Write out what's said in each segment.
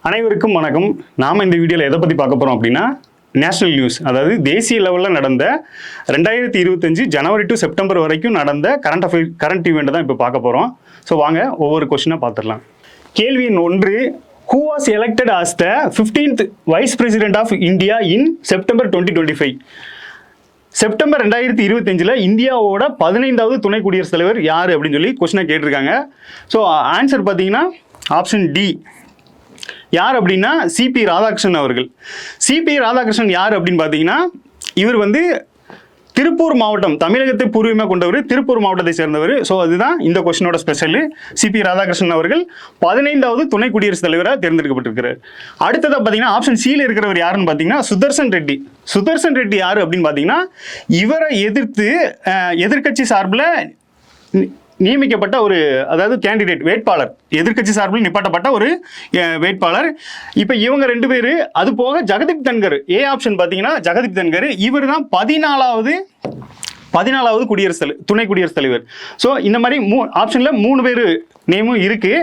அனைவருக்கும் வணக்கம். நாம் இந்த வீடியோவில் எதை பற்றி பார்க்க போகிறோம் அப்படின்னா நேஷனல் நியூஸ், அதாவது தேசிய லெவலில் நடந்த 2025 ஜனவரி டு செப்டம்பர் வரைக்கும் நடந்த கரண்ட் ஈவெண்ட் தான் இப்போ பார்க்க போகிறோம். ஸோ வாங்க ஒவ்வொரு கொஸ்டினாக பார்த்துடலாம். கேள்வி எண் 1, who was elected as the 15th Vice President of India in September 2025? September 2025 இந்தியாவோட 15வது துணை குடியரசுத் தலைவர் யார் அப்படின்னு சொல்லி கொஸ்டினை கேட்டிருக்காங்க. ஸோ ஆன்சர் பார்த்தீங்கன்னா ஆப்ஷன் டி. யார் அப்படின்னா சிபி ராதாகிருஷ்ணன் அவர்கள். சிபி ராதாகிருஷ்ணன் யார் அப்படின்னு பார்த்தீங்கன்னா இவர் வந்து திருப்பூர் மாவட்டம், தமிழகத்தை பூர்வீகமாக கொண்டவர், திருப்பூர் மாவட்டத்தை சேர்ந்தவர். ஸோ அதுதான் இந்த கொஸ்டினோட ஸ்பெஷல். சிபி ராதாகிருஷ்ணன் அவர்கள் 15வது துணை குடியரசுத் தலைவராக தேர்ந்தெடுக்கப்பட்டிருக்கிறார். அடுத்ததாக பார்த்தீங்கன்னா ஆப்ஷன் சியில் இருக்கிறவர் யாருன்னு பார்த்தீங்கன்னா சுதர்சன் ரெட்டி. சுதர்சன் ரெட்டி யார் அப்படின்னு பார்த்தீங்கன்னா இவரை எதிர்த்து எதிர்கட்சி சார்பில் நியமிக்கப்பட்ட ஒரு, அதாவது கேண்டிடேட், வேட்பாளர், எதிர்கட்சி சார்பில் நிப்பாட்டப்பட்ட ஒரு வேட்பாளர். இப்போ இவங்க 2 பேர், அது போக ஜெகதீப் தன்கர், ஏ ஆப்ஷன் பார்த்தீங்கன்னா ஜெகதீப் தன்கர், இவர் தான் 14வது துணை குடியரசுத் தலைவர். ஸோ இந்த மாதிரி ஆப்ஷனில் 3 பேர் நேமும் இருக்கு.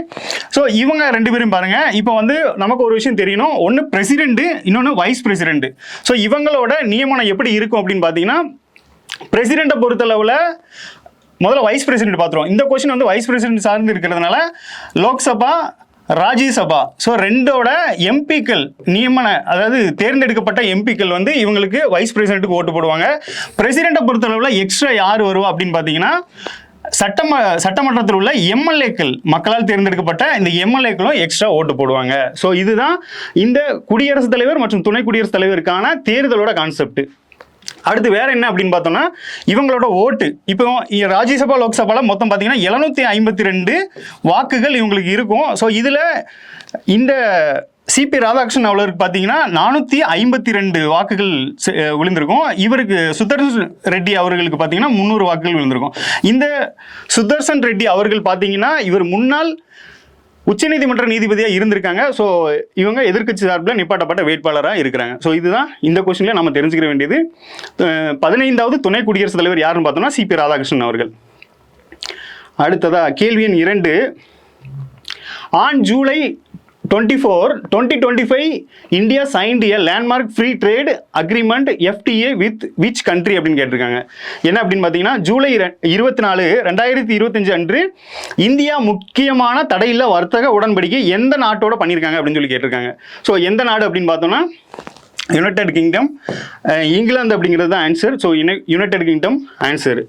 ஸோ இவங்க 2 பேரும் பாருங்க. இப்போ வந்து நமக்கு ஒரு விஷயம் தெரியணும், ஒன்று பிரசிடென்ட், இன்னொன்று வைஸ் பிரசிடென்ட். ஸோ இவங்களோட நியமனம் எப்படி இருக்கும் அப்படின்னு பார்த்தீங்கன்னா பிரசிடென்ட்டை பொறுத்தளவில் முதல்ல வைஸ் பிரசிடென்ட் பார்த்துருவோம். இந்த கொஸ்டின் வந்து வைஸ் பிரசிடென்ட் சார்ந்து இருக்கிறதுனால லோக்சபா, ராஜ்யசபா, ஸோ 2ஓட எம்பிக்கள் நியமன, அதாவது தேர்ந்தெடுக்கப்பட்ட எம்பிக்கள் வந்து இவங்களுக்கு வைஸ் பிரசிடென்ட்டுக்கு ஓட்டு போடுவாங்க. பிரசிடென்ட்டை பொறுத்தளவில் எக்ஸ்ட்ரா யார் வருவா அப்படின்னு பார்த்தீங்கன்னா சட்டமன்றத்தில் உள்ள எம்எல்ஏக்கள், மக்களால் தேர்ந்தெடுக்கப்பட்ட இந்த எம்எல்ஏக்களும் எக்ஸ்ட்ரா ஓட்டு போடுவாங்க. ஸோ இதுதான் இந்த குடியரசுத் தலைவர் மற்றும் துணை குடியரசுத் தலைவருக்கான தேர்தலோட கான்செப்ட். அடுத்து வேற என்ன அப்படின்னு பார்த்தோம்னா இவங்களோட ஓட்டு. இப்போ ராஜ்யசபா, லோக்சபால மொத்தம் பார்த்தீங்கன்னா 752 வாக்குகள் இவங்களுக்கு இருக்கும். ஸோ இதில் இந்த சிபி ராதாகிருஷ்ணன் அவர்களுக்கு பார்த்தீங்கன்னா 452 வாக்குகள் விழுந்திருக்கும். இவருக்கு சுதர்சன் ரெட்டி அவர்களுக்கு பார்த்தீங்கன்னா 300 வாக்குகள் விழுந்திருக்கும். இந்த சுதர்சன் ரெட்டி அவர்கள் பார்த்தீங்கன்னா இவர் முன்னாள் உச்சநீதிமன்ற நீதிபதியாக இருந்திருக்காங்க. ஸோ இவங்க எதிர்கட்சி சார்பில் நிப்பாட்டப்பட்ட வேட்பாளராக இருக்கிறாங்க. ஸோ இதுதான் இந்த கொஸ்டினில் நம்ம தெரிஞ்சுக்க வேண்டியது. 15வது துணை குடியரசுத் தலைவர் யாருன்னு பார்த்தோம்னா சிபி ராதாகிருஷ்ணன் அவர்கள். அடுத்ததா கேள்வி எண் 2, on July 24, 2025 India signed a landmark free trade agreement FTA with which country அப்படின்னு கேட்டிருக்காங்க. என்ன அப்படின்னு பார்த்தீங்கன்னா ஜூலை 24, 2025 அன்று இந்தியா முக்கியமான தடையில்லா வர்த்தக உடன்படிக்கை எந்த நாட்டோட பண்ணியிருக்காங்க அப்படின்னு சொல்லி கேட்டிருக்காங்க. ஸோ எந்த நாடு அப்படின்னு பார்த்தோம்னா யுனைடெட் கிங்டம், இங்கிலாந்து அப்படிங்கிறது தான் answer. So United kingdom answer.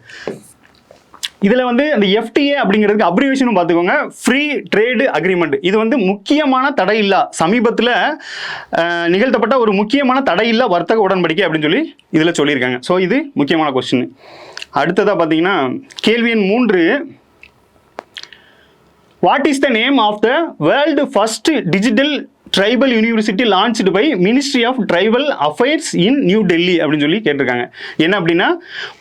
இதில் வந்து அந்த FTA அப்படிங்கிறதுக்கு அப்ரிவேஷனும் பார்த்துக்கோங்க, ஃப்ரீ ட்ரேடு அக்ரிமெண்ட். இது வந்து முக்கியமான தடையில்லா, சமீபத்தில் நிகழ்த்தப்பட்ட ஒரு முக்கியமான தடையில்லா வர்த்தக உடன்படிக்கை அப்படின்னு சொல்லி இதில் சொல்லியிருக்காங்க. ஸோ இது முக்கியமான கொஸ்டின். அடுத்ததாக பார்த்தீங்கன்னா கேள்வி எண் 3, what is the name of the world first digital tribal university launched by ministry of tribal affairs in new Delhi அப்படின்னு சொல்லி கேட்டிருக்காங்க. என்ன அப்படின்னா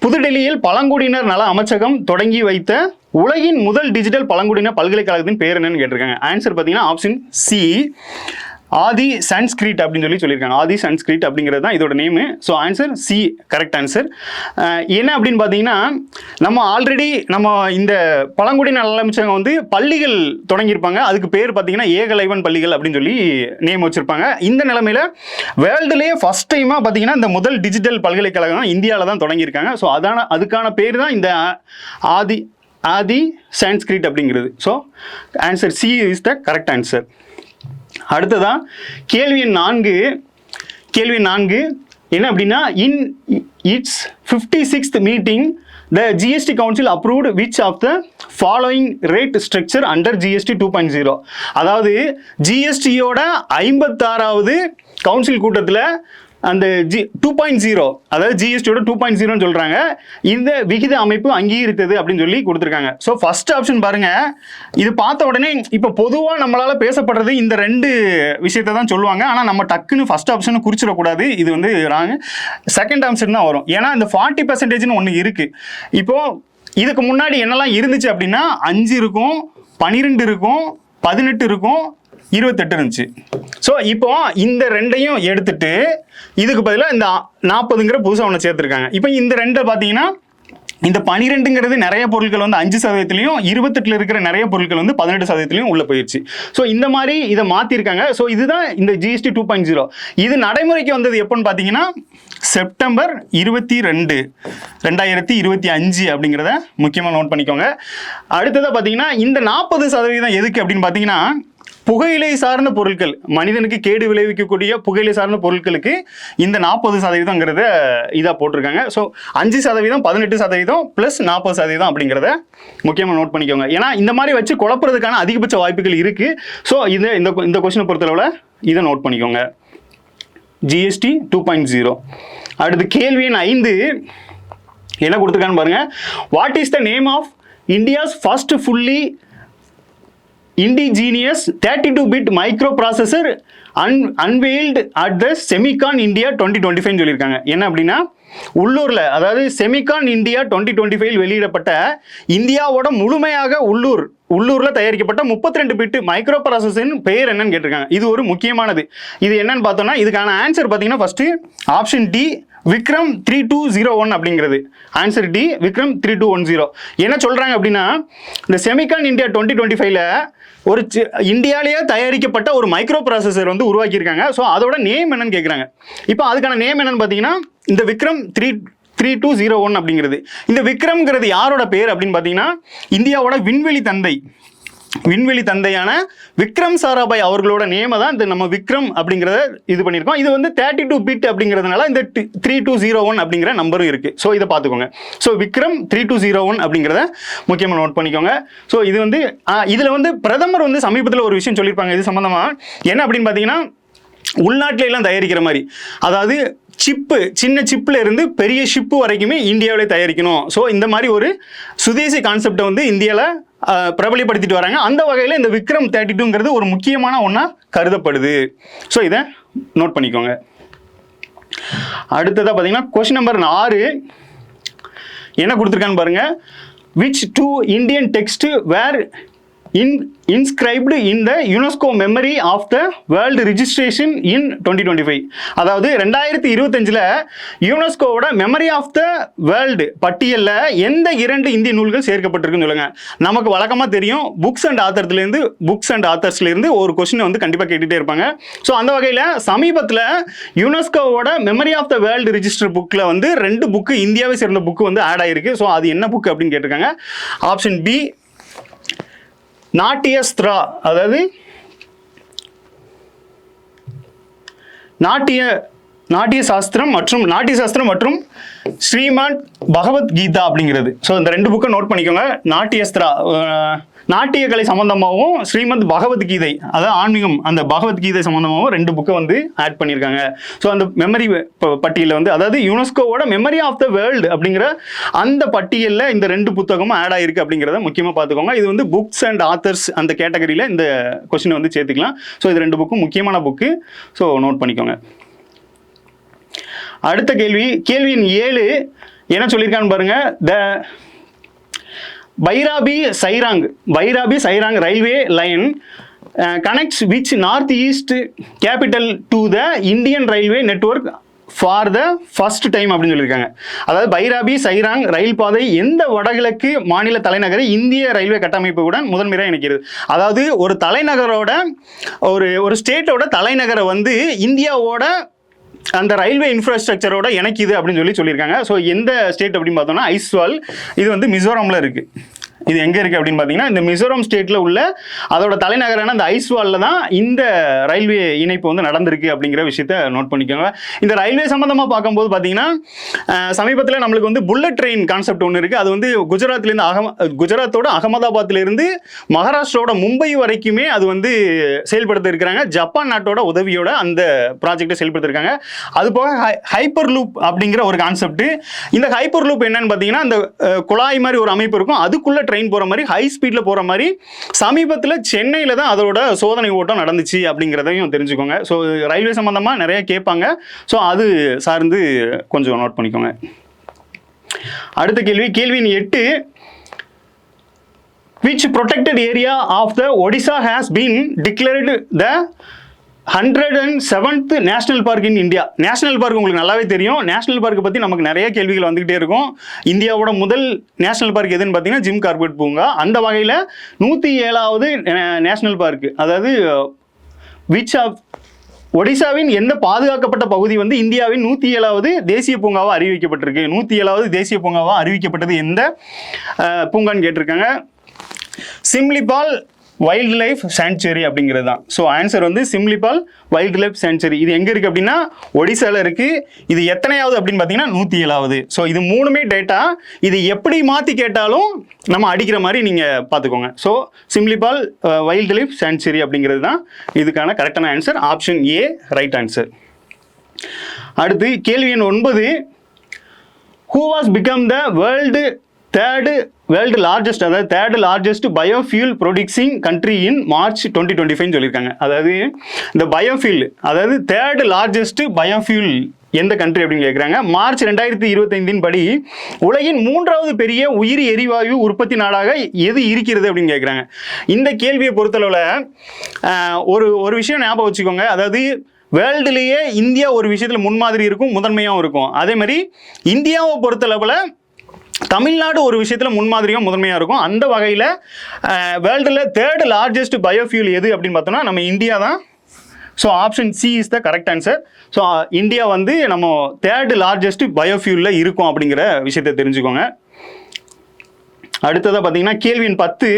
புதுடெல்லியில் பழங்குடியினர் நல அமைச்சகம் தொடங்கி வைத்த உலகின் முதல் டிஜிட்டல் பழங்குடியினர் பல்கலைக்கழகத்தின் பேர் என்னன்னு கேட்டிருக்காங்க. ஆன்சர் பார்த்தீங்கன்னா ஆப்ஷன் சி, ஆதி சான்ஸ்கிரிட் அப்படின்னு சொல்லி சொல்லியிருக்காங்க. ஆதி சான்ஸ்கிரிட் அப்படிங்கிறது தான் இதோட name. So answer C correct answer. என்ன அப்படின்னு பார்த்தீங்கன்னா நம்ம இந்த பழங்குடி நலமைச்சகம் வந்து பள்ளிகள் தொடங்கியிருப்பாங்க. அதுக்கு பேர் பார்த்தீங்கன்னா ஏகலைவன் பள்ளிகள் அப்படின்னு சொல்லி நேம் வச்சுருப்பாங்க. இந்த நிலைமையில் வேர்ல்டுலேயே ஃபஸ்ட் டைமாக பார்த்தீங்கன்னா இந்த முதல் டிஜிட்டல் பல்கலைக்கழகம் இந்தியாவில் தான் தொடங்கியிருக்காங்க. ஸோ அதுக்கான பேர் தான் இந்த ஆதி சான்ஸ்கிரிட் அப்படிங்கிறது. So answer C is the correct answer. அடுத்ததான் கேள்வி எண் 4 என்ன அப்படின்னா இன் it's 56th meeting the GST Council approved which of the following rate structure under GST 2.0. அதாவது GSTயோட 56வது கவுன்சில் கூட்டத்தில் அந்த 2.0, அதாவது ஜிஎஸ்டியோட 2.0 சொல்றாங்க, இந்த விகித அமைப்பு அங்கீகரித்தது அப்படின்னு சொல்லி கொடுத்துருக்காங்க. ஸோ ஃபர்ஸ்ட் ஆப்ஷன் பாருங்க. இது பார்த்த உடனே இப்போ பொதுவாக நம்மளால பேசப்படுறது இந்த 2 விஷயத்தை தான் சொல்லுவாங்க. ஆனால் நம்ம டக்குன்னு ஃபர்ஸ்ட் ஆப்ஷனை குறிச்சிடக்கூடாது. இது வந்து ராங். செகண்ட் ஆப்ஷன் தான் வரும். ஏன்னா இந்த 40% ஒன்று இருக்கு. இப்போ இதுக்கு முன்னாடி என்னெல்லாம் இருந்துச்சு அப்படின்னா 5 இருக்கும், 12 இருக்கும், 18 இருக்கும், 28 இருந்துச்சு. ஸோ இப்போ இந்த 2ஐயும் எடுத்துட்டு இதுக்கு பதிலாக இந்த 40ங்கிற புதுசாக ஒன்று சேர்த்துருக்காங்க. இப்போ இந்த 2 பார்த்தீங்கன்னா இந்த 12ங்கிறது நிறைய பொருட்கள் வந்து 5%, 28 இருக்கிற நிறைய பொருட்கள் வந்து 18% உள்ள போயிடுச்சு. ஸோ இந்த மாதிரி இதை மாற்றிருக்காங்க. ஸோ இதுதான் இந்த ஜிஎஸ்டி 2.0. இது நடைமுறைக்கு வந்தது எப்போன்னு பார்த்தீங்கன்னா செப்டம்பர் 22, 2025 அப்படிங்கிறத முக்கியமாக நோட் பண்ணிக்கோங்க. அடுத்ததாக பார்த்தீங்கன்னா இந்த 40% எதுக்கு அப்படின்னு பார்த்தீங்கன்னா புகையிலை சார்ந்த பொருட்கள், மனிதனுக்கு கேடு விளைவிக்கக்கூடிய புகையிலை சார்ந்த பொருட்களுக்கு இந்த 40%ங்கிறத இதாக போட்டிருக்காங்க. ஸோ 5%, 18% ப்ளஸ் 40% அப்படிங்கிறத முக்கியமாக நோட் பண்ணிக்கோங்க. ஏன்னா இந்த மாதிரி வச்சு குழப்பறதுக்கான அதிகபட்ச வாய்ப்புகள் இருக்கு. ஸோ இந்த கொஸ்டினை பொறுத்தளவில் இதை நோட் பண்ணிக்கோங்க. ஜிஎஸ்டி 2.0. அடுத்து கேள்வி எண் 5 என்ன கொடுத்துருக்கான்னு பாருங்க. What is the name of India's first fully indigenous 32-bit microprocessor unveiled at the Semicon India 2025 சொல்லியிருக்காங்க. என்ன அப்படின்னா உள்ளூர்ல, அதாவது செமிகான் இந்தியா 2025 வெளியிடப்பட்ட இந்தியாவோட முழுமையாக உள்ளூர்ல தயாரிக்கப்பட்ட 32 பிட் மைக்ரோ ப்ராசஸரின் பெயர் என்னன்னு கேட்டிருக்காங்க. இது ஒரு முக்கியமானது. இது என்னன்னு பார்த்தோம்னா இதுக்கான ஆன்சர் பார்த்தீங்கன்னா ஃபர்ஸ்ட் ஆப்ஷன் டி விக்ரம் 3201 அப்படிங்கிறது ஆன்சர் டி விக்ரம் 3210. என்ன சொல்றாங்க அப்படின்னா இந்த செமிகான் இந்தியா 2025ல ஒரு இந்தியாவிலேயே தயாரிக்கப்பட்ட ஒரு மைக்ரோ ப்ராசஸர் வந்து உருவாக்கியிருக்காங்க. ஸோ அதோட நேம் என்னன்னு கேட்குறாங்க. இப்போ அதுக்கான நேம் என்னன்னு பார்த்தீங்கன்னா இந்த விக்ரம் 3201 அப்படிங்கிறது. இந்த விக்ரம்ங்கிறது யாரோட பேர் அப்படின்னு பார்த்தீங்கன்னா இந்தியாவோட விண்வெளி தந்தையான விக்ரம் சாராபாய் அவர்களோட நேமை தான் இந்த நம்ம விக்ரம் அப்படிங்கிறத இது பண்ணியிருக்கோம். இது வந்து 32 பிட் அப்படிங்கிறதுனால இந்த 3201 அப்படிங்கிற நம்பரும் இருக்கு. ஸோ இதை பார்த்துக்கோங்க. ஸோ விக்ரம் 3201 அப்படிங்கிறத முக்கியமாக நோட் பண்ணிக்கோங்க. ஸோ இது வந்து இதில் வந்து பிரதமர் வந்து சமீபத்தில் ஒரு விஷயம் சொல்லியிருப்பாங்க இது சம்மந்தமாக. என்ன அப்படின்னு பார்த்தீங்கன்னா உள்நாட்டில எல்லாம் தயாரிக்கிற மாதிரி, அதாவது சின்ன சிப்ல இருந்து பெரிய ஷிப்பு வரைக்குமே இந்தியாவிலே தயாரிக்கணும். ஸோ இந்த மாதிரி ஒரு சுதேசி கான்செப்டை வந்து இந்தியாவில் பிரபலப்படுத்திட்டு வராங்க. அந்த வகையில் இந்த விக்ரம் 32ங்கிறது ஒரு முக்கியமான ஒன்றா கருதப்படுது. ஸோ இதை நோட் பண்ணிக்கோங்க. அடுத்ததாக பார்த்தீங்கன்னா கொஸ்டின் நம்பர் 6 என்ன கொடுத்துருக்கான்னு பாருங்க. Which 2 Indian text were inscribed in the UNESCO Memory of the World Registration in 2025. அதாவது 2025ல யுனெஸ்கோவோட மெமரி ஆஃப் த வேர்ல்டு பட்டியலில் எந்த 2 இந்திய நூல்கள் சேர்க்கப்பட்டிருக்குன்னு சொல்லுங்க. நமக்கு வழக்கமாக தெரியும் புக்ஸ் அண்ட் ஆத்தர்ஸ்லேருந்து ஒரு கொஸ்டின் வந்து கண்டிப்பாக கேட்டுகிட்டே இருப்பாங்க. ஸோ அந்த வகையில் சமீபத்தில் யுனெஸ்கோவோட memory of the world register புக்கில் வந்து 2 புக்கு இந்தியாவை சேர்ந்த புக்கு வந்து ஆட் ஆயிருக்கு. ஸோ அது என்ன புக் அப்படின்னு கேட்டிருக்காங்க. ஆப்ஷன் பி நாட்டியஸ்திரா, அதாவது நாட்டிய சாஸ்திரம் மற்றும் ஸ்ரீமத் பகவத்கீதா அப்படிங்கிறது. ஸோ இந்த 2 புக்கை நோட் பண்ணிக்கோங்க. நாட்டியஸ்திரா நாட்டிய கலை சம்பந்தமாகவும் ஸ்ரீமத் பகவத்கீதை, அதாவது ஆன்மீகம், அந்த பகவத்கீதை சம்பந்தமாகவும் 2 புக்கை வந்து ஆட் பண்ணியிருக்காங்க. ஸோ அந்த மெமரி பட்டியலில் வந்து, அதாவது யுனெஸ்கோவோட மெமரி ஆஃப் த வேர்ல்டு அப்படிங்கிற அந்த பட்டியலில் இந்த 2 புத்தகமும் ஆட் ஆயிருக்கு அப்படிங்கிறத முக்கியமாக பார்த்துக்கோங்க. இது வந்து புக்ஸ் அண்ட் ஆத்தர்ஸ் அந்த கேட்டகரியில் இந்த கொஸ்டினை வந்து சேர்த்துக்கலாம். ஸோ இது 2 புக்கும் முக்கியமான புக்கு. ஸோ நோட் பண்ணிக்கோங்க. அடுத்த கேள்வியின் 7 என்ன சொல்லியிருக்கான்னு பாருங்க. Bairabi Sairang railway line connects which north east capital to the Indian railway network for the first time அப்படின்னு சொல்லியிருக்காங்க. அதாவது பைராபி சைராங் ரயில் பாதை எந்த வடகிழக்கு மாநில தலைநகரை இந்திய ரயில்வே கட்டமைப்புடன் முதன்முறையாக இணைக்கிறது. அதாவது ஒரு தலைநகரோட ஒரு ஸ்டேட்டோட தலைநகரை வந்து இந்தியாவோட அந்த ரயில்வே இன்ஃப்ராஸ்ட்ரக்சரோட இணைக்குது அப்படின்னு சொல்லியிருக்காங்க. ஸோ எந்த ஸ்டேட் அப்படின்னு பார்த்தோம்னா ஐஸ்வால். இது வந்து மிசோரமில் இருக்குது. இது எங்கே இருக்குது அப்படின்னு பார்த்தீங்கன்னா இந்த மிசோரம் ஸ்டேட்டில் உள்ள அதோட தலைநகரான அந்த ஐஸ்வாலில் தான் இந்த ரயில்வே இணைப்பு வந்து நடந்திருக்கு அப்படிங்கிற விஷயத்த நோட் பண்ணிக்கோங்க. இந்த ரயில்வே சம்மந்தமாக பார்க்கும்போது பார்த்தீங்கன்னா சமீபத்தில் நம்மளுக்கு வந்து புல்லட் ட்ரெயின் கான்செப்ட் ஒன்று இருக்குது. அது வந்து குஜராத்தோட அகமதாபாத்திலிருந்து மகாராஷ்டிராவோட மும்பை வரைக்குமே அது வந்து செயல்படுத்த இருக்கிறாங்க. ஜப்பான் நாட்டோட உதவியோட அந்த ப்ராஜெக்டை செயல்படுத்திருக்காங்க. அது போக ஹைப்பர் லூப் அப்படிங்கிற ஒரு கான்செப்ட். இந்த ஹைப்பர் லூப் என்னன்னு பார்த்தீங்கன்னா அந்த குழாய் மாதிரி ஒரு அமைப்பு இருக்கும், அதுக்குள்ள ட்ரெயின் போகிற மாதிரி ஹை ஸ்பீடில் போகிற மாதிரி சமீபத்தில் சென்னையில் தான் அதோட சோதனை ஓட்டம் நடந்துச்சு அப்படிங்கிறதையும் தெரிஞ்சுக்கோங்க. ஸோ ரயில்வே சம்மந்தமாக நிறைய கேட்பாங்க. ஸோ அது சார்ந்து கொஞ்சம் நோட் பண்ணிக்கோங்க. அடுத்த கேள்வியின் 8 which protected area of the Odisha has been declared the 107th national park in India. National park உங்களுக்கு நல்லாவே தெரியும். நேஷனல் பார்க்கை பற்றி நமக்கு நிறைய கேள்விகள் வந்துகிட்டே இருக்கும். இந்தியாவோட முதல் நேஷனல் பார்க் எதுன்னு பார்த்தீங்கன்னா ஜிம் கார்பெட் பூங்கா. அந்த வகையில் 107வது நேஷனல் பார்க், அதாவது விச் ஆஃப் ஒடிசாவின் எந்த பாதுகாக்கப்பட்ட பகுதி வந்து இந்தியாவின் 107வது தேசிய பூங்காவாக அறிவிக்கப்பட்டிருக்கு? 107வது தேசிய பூங்காவாக அறிவிக்கப்பட்டது எந்த பூங்கான்னு கேட்டிருக்காங்க. சிம்லிபால் வைல்ட் லைஃப் சாங்சுரி அப்படிங்கிறது தான். ஸோ ஆன்சர் வந்து சிம்லிபால் வைல்ட் லைஃப் சாங்சுரி. இது எங்கே இருக்குது அப்படின்னா ஒடிசாவில் இருக்குது. இது எத்தனையாவது அப்படின்னு பார்த்தீங்கன்னா 107வது. ஸோ இது மூணுமே டேட்டா. இது எப்படி மாற்றி கேட்டாலும் நம்ம அடிக்கிற மாதிரி நீங்கள் பார்த்துக்கோங்க. So Similipal wild life sanctuary அப்படிங்கிறது தான் இதுக்கான கரெக்டான answer. Option A right answer. அடுத்து கேள்வி எண் 9. Who was become the world largest, அதாவது third largest biofuel producing country in March 2025 சொல்லியிருக்காங்க. அதாவது இந்த பயோஃபியூல், அதாவது தேர்ட் லார்ஜஸ்ட் பயோஃபியூல் எந்த கண்ட்ரி அப்படின்னு கேட்குறாங்க. மார்ச் 2025 படி உலகின் 3வது பெரிய உயிரி எரிவாயு உற்பத்தி நாடாக எது இருக்கிறது அப்படின்னு கேட்குறாங்க. இந்த கேள்வியை பொறுத்தளவில் ஒரு விஷயம் ஞாபகம் வச்சுக்கோங்க. அதாவது வேர்ல்டுலேயே இந்தியா ஒரு விஷயத்தில் முன்மாதிரி இருக்கும், முதன்மையாகவும் இருக்கும். அதே மாதிரி இந்தியாவை பொறுத்தளவில் தமிழ்நாடு ஒரு விஷயத்தில் முன்மாதிரியும் முதன்மையாக இருக்கும். அந்த வகையில் வேர்ல்டில் தேர்ட் லார்ஜஸ்ட் பயோஃபியூல் எது அப்படின்னு பார்த்தோம்னா நம்ம இந்தியா தான். So option C is the correct answer. So India வந்து நம்ம தேர்ட் லார்ஜஸ்ட் பயோஃபியூலில் இருக்கும் அப்படிங்கிற விஷயத்தை தெரிஞ்சுக்கோங்க. அடுத்ததாக பார்த்தீங்கன்னா கேள்வி எண் 10.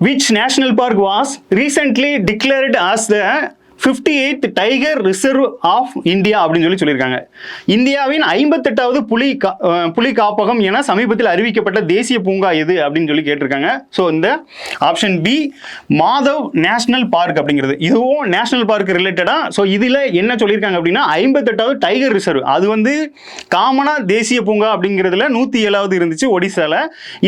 Which national park was recently declared as the 58th tiger reserve of India அப்படின்னு சொல்லியிருக்காங்க. இந்தியாவின் 58வது புலி காப்பகம் என சமீபத்தில் அறிவிக்கப்பட்ட தேசிய பூங்கா எது அப்படின்னு சொல்லி கேட்டிருக்காங்க. ஸோ இந்த option B Madhav national park அப்படிங்கிறது. இதுவும் நேஷனல் பார்க் ரிலேட்டடாக. ஸோ இதில் என்ன சொல்லியிருக்காங்க அப்படின்னா 58வது டைகர் ரிசர்வ், அது வந்து காமனாக தேசிய பூங்கா அப்படிங்கிறதுல 107வது இருந்துச்சு ஒடிசாவில்.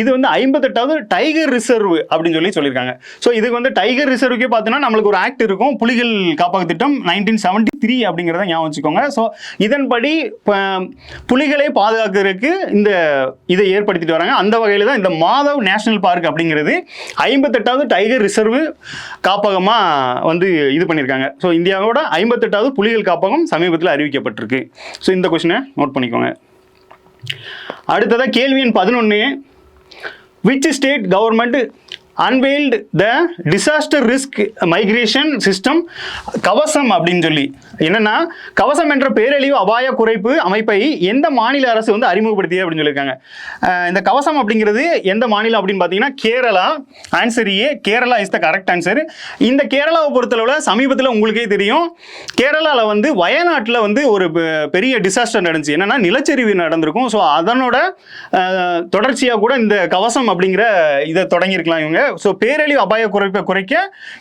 இது வந்து 58வது டைகர் ரிசர்வ் அப்படின்னு சொல்லியிருக்காங்க. ஸோ இதுக்கு வந்து டைகர் ரிசர்வுக்கே பார்த்தீங்கன்னா நம்மளுக்கு ஒரு ஆக்ட் இருக்கும், புலிகள் காப்பக திட்டம் 1973 அப்படிங்கிறத ஞாபகம் வச்சுக்கோங்க. ஸோ இதன்படி புலிகளை பாதுகாக்கிறதுக்கு இதை ஏற்படுத்திட்டு வராங்க. அந்த வகையில் தான் இந்த மாதவ் நேஷனல் பார்க் அப்படிங்கிறது 58வது டைகர் ரிசர்வ் காப்பகமாக வந்து இது பண்ணியிருக்காங்க. ஸோ இந்தியாவோட 58வது புலிகள் காப்பகம் சமீபத்தில் அறிவிக்கப்பட்டிருக்கு. ஸோ இந்த கொஸ்டினை நோட் பண்ணிக்கோங்க. அடுத்ததாக கேள்வி எண் 11. Which state government unveiled the disaster risk migration system கவசம் அப்படின்னு சொல்லி, என்னன்னா கவசம் என்ற பேரழிவு அபாய குறைப்பு அமைப்பை எந்த மாநில அரசு வந்து அறிமுகப்படுத்தியது அப்படின்னு சொல்லியிருக்காங்க. இந்த கவசம் அப்படிங்கிறது எந்த மாநிலம் அப்படின்னு பார்த்தீங்கன்னா Kerala. Answer A, Kerala is the correct answer. இந்த கேரளாவை பொறுத்தளவில் சமீபத்தில் உங்களுக்கே தெரியும், கேரளாவில் வந்து வயநாட்டில் வந்து ஒரு பெரிய டிசாஸ்டர் நடந்துச்சு. என்னன்னா நிலச்சரிவு நடந்திருக்கும். ஸோ அதனோட தொடர்ச்சியாக கூட இந்த கவசம் அப்படிங்கிற இதை தொடங்கியிருக்கலாம் இவங்க. ஸோ பேரழிவு அபாய குறைப்பை குறைக்க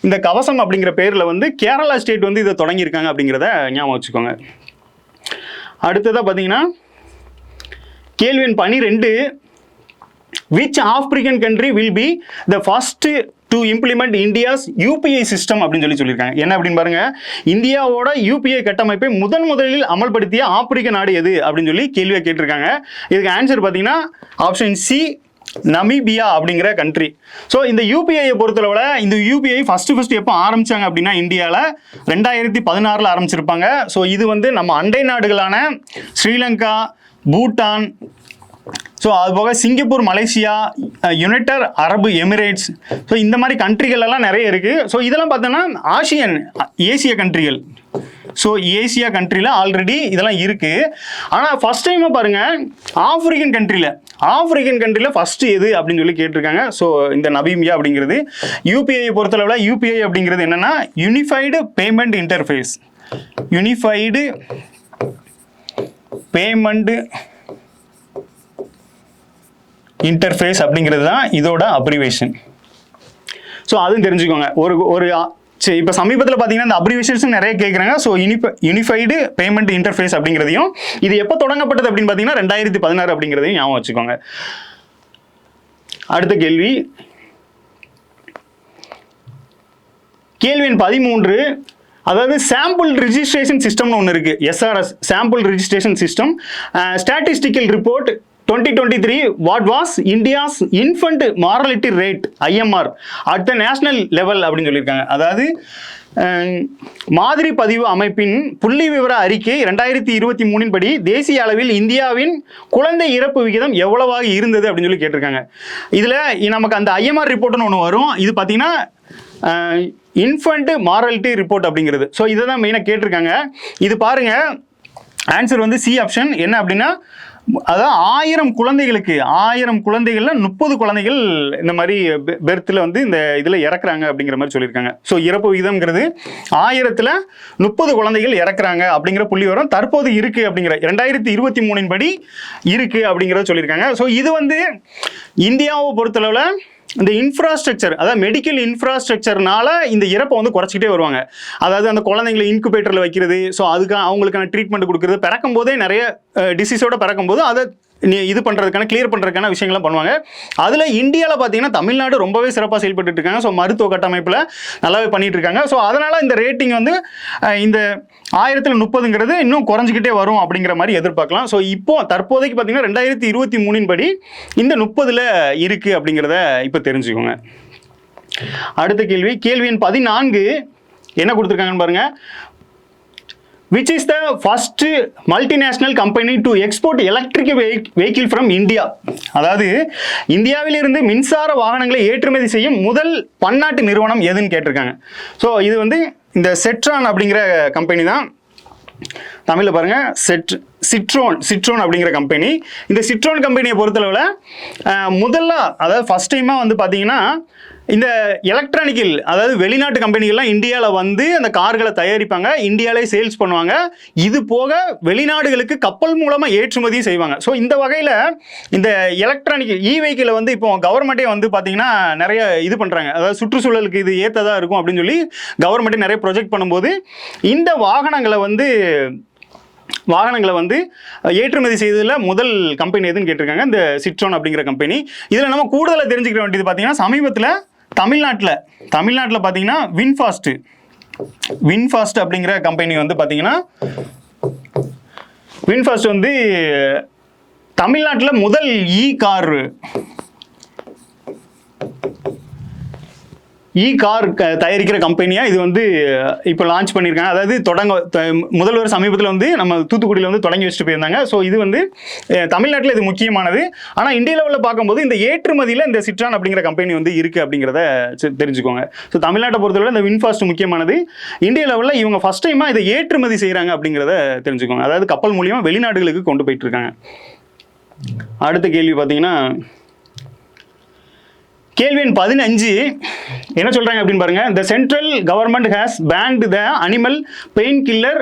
இந்த கவசம் அப்படிங்கிற பேரில் வந்து கேரளா ஸ்டேட் வந்து இதை தொடங்கியிருக்காங்க அப்படிங்கிறத ஞாபகம் வச்சுக்கோங்க. அடுத்ததாக பார்த்தீங்கன்னா கேள்வி எண் 12. Which African country will be the first to implement India's UPI system அப்படின்னு சொல்லியிருக்காங்க. என்ன அப்படின்னு பாருங்க, இந்தியாவோட யூபிஐ கட்டமைப்பை முதலில் அமல்படுத்திய ஆப்பிரிக்க நாடு எது அப்படின்னு சொல்லி கேள்வியை கேட்டிருக்காங்க. இதுக்கு ஆன்சர் பார்த்தீங்கன்னா ஆப்ஷன் சி நமீபியா அப்படிங்கிற கண்ட்ரி. ஸோ இந்த யூபிஐயை பொறுத்தளவில் இந்த யூபிஐ ஃபர்ஸ்ட் எப்போ ஆரம்பிச்சாங்க அப்படின்னா இந்தியாவில் 2016 ஆரம்பிச்சிருப்பாங்க. ஸோ இது வந்து நம்ம அண்டை நாடுகளான ஸ்ரீலங்கா, பூட்டான், ஸோ அதுபோக சிங்கப்பூர், மலேசியா, யுனைடெட் அரபு எமிரேட்ஸ், ஸோ இந்த மாதிரி கண்ட்ரிகள் எல்லாம் நிறைய இருக்குது. ஸோ இதெல்லாம் பார்த்தோன்னா ஏசிய கண்ட்ரிகள். ஸோ ஏசியா கண்ட்ரியில் ஆல்ரெடி இதெல்லாம் இருக்குது. ஆனால் ஃபர்ஸ்ட் டைமாக பாருங்கள் ஆப்பிரிக்கன் கண்ட்ரியில் ஃபஸ்ட்டு எது அப்படின்னு சொல்லி கேட்டிருக்காங்க. ஸோ இந்த நமீபியா அப்படிங்கிறது. யூபிஐ பொறுத்தளவில் யூபிஐ அப்படிங்கிறது என்னென்னா unified payment interface. Unified payment interface அப்படிங்கிறது தான் இதோட அப்ரிவேஷன். ஸோ அதுவும் தெரிஞ்சுக்கோங்க. ஒரு இப்போ சமீபத்தில் பார்த்தீங்கன்னா இந்த அப்ரிவேஷன்ஸ் நிறைய கேட்குறாங்க. ஸோ யூனிஃபைடு பேமெண்ட் இன்டர்ஃபேஸ் அப்படிங்கிறதையும், இது எப்போ தொடங்கப்பட்டது அப்படின்னு பார்த்தீங்கன்னா 2016 அப்படிங்கிறதையும் ஞாபகம் வச்சுக்கோங்க. அடுத்த கேள்வி எண் 13. அதாவது சாம்பிள் ரிஜிஸ்ட்ரேஷன் சிஸ்டம்னு ஒன்று இருக்குது, SRS, sample registration system. Statistical report 2023 what was India's infant morality rate IMR at the national level அப்படின்னு சொல்லியிருக்காங்க. அதாவது மாதிரி பதிவு அமைப்பின் புள்ளி விவர அறிக்கை 2023 படி தேசிய அளவில் இந்தியாவின் குழந்தை இறப்பு விகிதம் எவ்வளவாக இருந்தது அப்படின்னு சொல்லி கேட்டிருக்காங்க. இதில் நமக்கு அந்த IMR ரிப்போர்ட்னு ஒன்று வரும். இது பார்த்தீங்கன்னா இன்ஃபன்ட் மாரலிட்டி ரிப்போர்ட் அப்படிங்கிறது. ஸோ இதை தான் மெயினாக கேட்டிருக்காங்க. இது பாருங்க, ஆன்சர் வந்து சி ஆப்ஷன். என்ன அப்படின்னா, அதாவது 1000 குழந்தைகளுக்கு 1000 குழந்தைகள்ல 30 குழந்தைகள் இந்த மாதிரி பெர்த்தில் வந்து இந்த இதில் இறக்குறாங்க அப்படிங்கிற மாதிரி சொல்லியிருக்காங்க. ஸோ இறப்பு விகிதம்ங்கிறது 1000ல் 30 குழந்தைகள் இறக்குறாங்க அப்படிங்கிற புள்ளி வரும் தற்போது இருக்கு அப்படிங்கிற 2023 படி இருக்கு அப்படிங்கிறத சொல்லியிருக்காங்க. ஸோ இது வந்து இந்தியாவை பொறுத்தளவில் இந்த இன்ஃப்ராஸ்ட்ரக்சர், அதாவது மெடிக்கல் இன்ஃப்ராஸ்ட்ரக்சர்னால இந்த இறப்பை வந்து குறைச்சிக்கிட்டே வருவாங்க. அதாவது அந்த குழந்தைங்களை இன்குபேட்டரில் வைக்கிறது, ஸோ அதுக்கு அவங்களுக்கான ட்ரீட்மெண்ட் கொடுக்குறது, பிறக்கும் போதே நிறைய டிசீஸோட பிறக்கும் போது அதை இது பண்ணுறதுக்கான கிளியர் பண்ணுறதுக்கான விஷயங்கள்லாம் பண்ணுவாங்க. அதில் இந்தியாவில் பார்த்தீங்கன்னா தமிழ்நாடு ரொம்பவே சிறப்பாக செயல்பட்டு இருக்காங்க. ஸோ மருத்துவ கட்டமைப்பில் நல்லாவே பண்ணிட்டு இருக்காங்க. ஸோ அதனால் இந்த ரேட்டிங் வந்து இந்த 1000ல் 30ங்கிறது இன்னும் குறைஞ்சிக்கிட்டே வரும் அப்படிங்கிற மாதிரி எதிர்பார்க்கலாம். ஸோ இப்போ தற்போதைக்கு பார்த்தீங்கன்னா 2023 படி இந்த 30ல் இருக்குது அப்படிங்கிறத இப்போ தெரிஞ்சுக்கோங்க. அடுத்த கேள்வி எண் 14 என்ன கொடுத்துருக்காங்கன்னு பாருங்கள். Which is the first multinational company to export electric vehicle from India? அதாவது இந்தியாவில் இருந்து மின்சார வாகனங்களை ஏற்றுமதி செய்யும் முதல் பன்னாட்டு நிறுவனம் எதுன்னு கேட்டிருக்காங்க. ஸோ இது வந்து இந்த செட்ரான் அப்படிங்கிற கம்பெனி தான். தமிழில் பாருங்க, சிட்ரோன் அப்படிங்கிற கம்பெனி. இந்த சிட்ரோன் கம்பெனியை பொறுத்தளவில் முதல்ல, அதாவது ஃபர்ஸ்ட் டைமாக வந்து பார்த்தீங்கன்னா இந்த எலக்ட்ரானிக்கல், அதாவது வெளிநாட்டு கம்பெனிகள்லாம் இந்தியாவில் வந்து அந்த கார்களை தயாரிப்பாங்க, இந்தியாவிலே சேல்ஸ் பண்ணுவாங்க. இது போக வெளிநாடுகளுக்கு கப்பல் மூலமாக ஏற்றுமதி செய்வாங்க. ஸோ இந்த வகையில் இந்த எலக்ட்ரானிக் வெஹிக்கிளை வந்து இப்போ கவர்மெண்ட்டே வந்து பார்த்தீங்கன்னா நிறைய இது பண்ணுறாங்க. அதாவது சுற்றுச்சூழலுக்கு இது ஏற்றதாக இருக்கும் அப்படின்னு சொல்லி கவர்மெண்ட்டே நிறைய ப்ரொஜெக்ட் பண்ணும்போது இந்த வாகனங்களை வந்து ஏற்றுமதி செய்ததில் முதல் கம்பெனி எதுன்னு கேட்டிருக்காங்க, இந்த சிட்ரோன் அப்படிங்கிற கம்பெனி. இதில் நம்ம கூடுதலாக தெரிஞ்சுக்க வேண்டியது பார்த்தீங்கன்னா, சமீபத்தில் தமிழ்நாட்டில் பார்த்தீங்கன்னா வின்ஃபாஸ்ட் அப்படிங்கிற கம்பெனி வந்து பார்த்தீங்கன்னா, வின்ஃபாஸ்ட் வந்து தமிழ்நாட்டில் முதல் கார் தயாரிக்கிற கம்பெனியாக இது வந்து இப்போ லான்ச் பண்ணியிருக்காங்க. அதாவது முதல்வர் சமீபத்தில் வந்து நம்ம தூத்துக்குடியில் வந்து தொடங்கி வச்சுட்டு போயிருந்தாங்க. ஸோ இது வந்து தமிழ்நாட்டில் இது முக்கியமானது. ஆனால் இந்திய லெவலில் பார்க்கும்போது இந்த ஏற்றுமதியில் இந்த சிட்ரான் அப்படிங்கிற கம்பெனி வந்து இருக்குது அப்படிங்கிறத தெரிஞ்சுக்கோங்க. ஸோ தமிழ்நாட்டை பொறுத்தவரை இந்த வின்ஃபாஸ்ட் முக்கியமானது. இந்திய லெவலில் இவங்க ஃபர்ஸ்ட் டைமாக இதை ஏற்றுமதி செய்கிறாங்க அப்படிங்கிறத தெரிஞ்சுக்கோங்க. அதாவது கப்பல் மூலியமாக வெளிநாடுகளுக்கு கொண்டு போயிட்டு இருக்காங்க. அடுத்த கேள்வி பார்த்தீங்கன்னா, கேள்வி எண் 15 என்ன சொல்றாங்க அப்படின்னு பாருங்க. The central government has banned the animal painkiller